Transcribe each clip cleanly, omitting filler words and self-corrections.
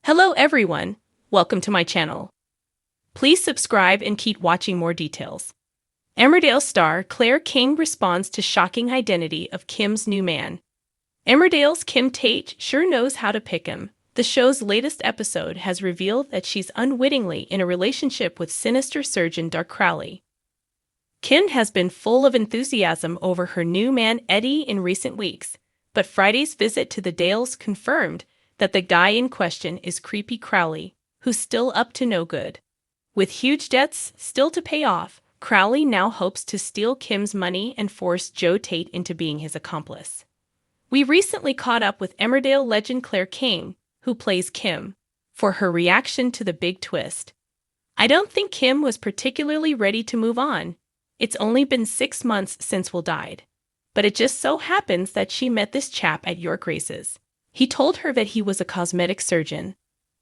Hello everyone, welcome to my channel. Please subscribe and keep watching more details. Emmerdale star Claire King responds to shocking identity of Kim's new man. Emmerdale's Kim Tate sure knows how to pick him. The show's latest episode has revealed that she's unwittingly in a relationship with sinister surgeon Dark Crowley. Kim has been full of enthusiasm over her new man Eddie in recent weeks, but Friday's visit to the Dales confirmed that the guy in question is creepy Crowley, who's still up to no good. With huge debts still to pay off, Crowley now hopes to steal Kim's money and force Joe Tate into being his accomplice. We recently caught up with Emmerdale legend Claire King, who plays Kim, for her reaction to the big twist. I don't think Kim was particularly ready to move on. It's only been 6 months since Will died. But it just so happens that she met this chap at York Races. He told her that he was a cosmetic surgeon.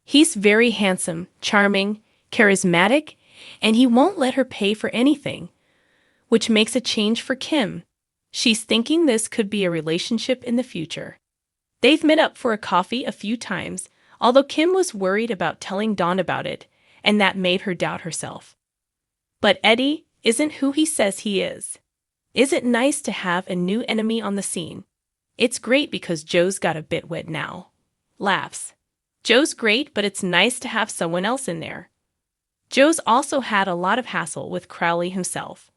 He's very handsome, charming, charismatic, and he won't let her pay for anything, which makes a change for Kim. She's thinking this could be a relationship in the future. They've met up for a coffee a few times, although Kim was worried about telling Dawn about it, and that made her doubt herself. But Eddie isn't who he says he is. Is it nice to have a new enemy on the scene? It's great because Joe's got a bit wet now. Laughs. Joe's great, but it's nice to have someone else in there. Joe's also had a lot of hassle with Crowley himself.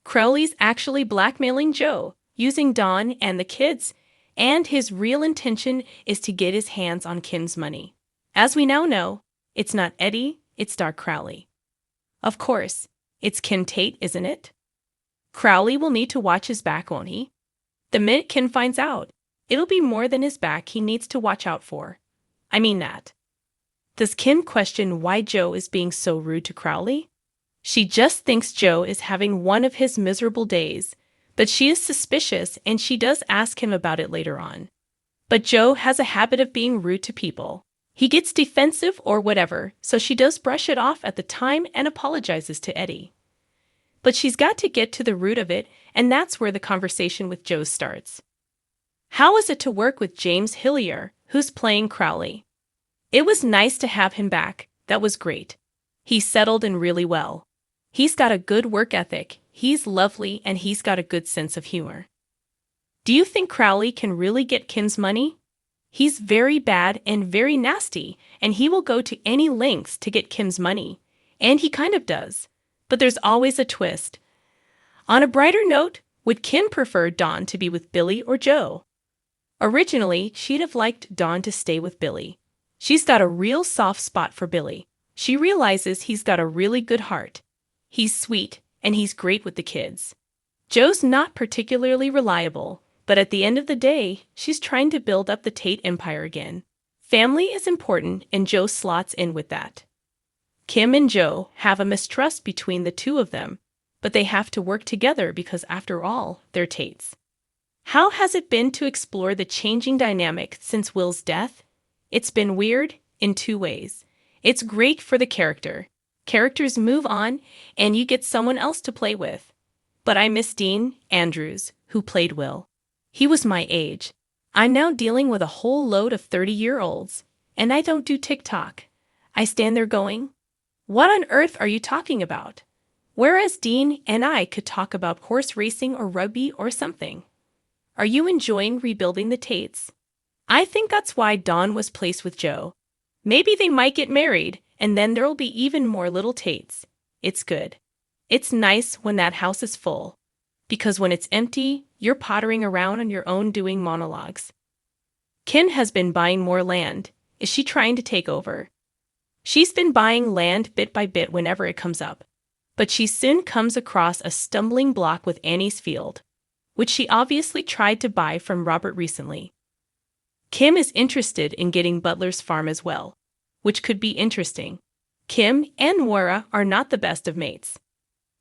Crowley's actually blackmailing Joe, using Dawn and the kids, and his real intention is to get his hands on Kim's money. As we now know, it's not Eddie, it's Dark Crowley. Of course, it's Kim Tate, isn't it? Crowley will need to watch his back, won't he? The minute Kim finds out, it'll be more than his back he needs to watch out for. I mean that. Does Kim question why Joe is being so rude to Crowley? She just thinks Joe is having one of his miserable days, but she is suspicious and she does ask him about it later on. But Joe has a habit of being rude to people. He gets defensive or whatever, so she does brush it off at the time and apologizes to Eddie. But she's got to get to the root of it, and that's where the conversation with Joe starts. How is it to work with James Hillier, who's playing Crowley? It was nice to have him back. That was great. He settled in really well. He's got a good work ethic, he's lovely, and he's got a good sense of humor. Do you think Crowley can really get Kim's money? He's very bad and very nasty, and he will go to any lengths to get Kim's money. And he kind of does. But there's always a twist. On a brighter note, would Kim prefer Dawn to be with Billy or Joe? Originally, she'd have liked Dawn to stay with Billy. She's got a real soft spot for Billy. She realizes he's got a really good heart. He's sweet, and he's great with the kids. Joe's not particularly reliable, but at the end of the day, she's trying to build up the Tate empire again. Family is important, and Joe slots in with that. Kim and Joe have a mistrust between the two of them, but they have to work together because, after all, they're Tates. How has it been to explore the changing dynamic since Will's death? It's been weird in 2 ways. It's great for the character. Characters move on, and you get someone else to play with. But I miss Dean Andrews, who played Will. He was my age. I'm now dealing with a whole load of 30-year-olds, and I don't do TikTok. I stand there going, what on earth are you talking about? Whereas Dean and I could talk about horse racing or rugby or something. Are you enjoying rebuilding the Tates? I think that's why Dawn was placed with Joe. Maybe they might get married, and then there'll be even more little Tates. It's good. It's nice when that house is full, because when it's empty, you're pottering around on your own doing monologues. Kim has been buying more land. Is she trying to take over? She's been buying land bit by bit whenever it comes up. But she soon comes across a stumbling block with Annie's field, which she obviously tried to buy from Robert recently. Kim is interested in getting Butler's farm as well, which could be interesting. Kim and Moira are not the best of mates.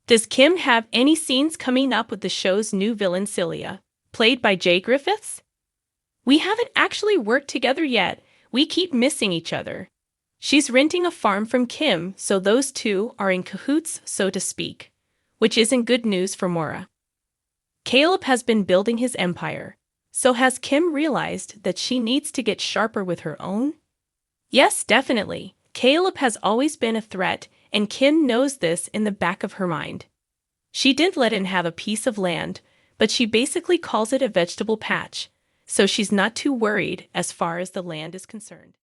Does Kim have any scenes coming up with the show's new villain Celia, played by Jay Griffiths? We haven't actually worked together yet. We keep missing each other. She's renting a farm from Kim, so those two are in cahoots, so to speak, which isn't good news for Moira. Caleb has been building his empire, so has Kim realized that she needs to get sharper with her own? Yes, definitely. Caleb has always been a threat, and Kim knows this in the back of her mind. She did let him have a piece of land, but she basically calls it a vegetable patch, so she's not too worried as far as the land is concerned.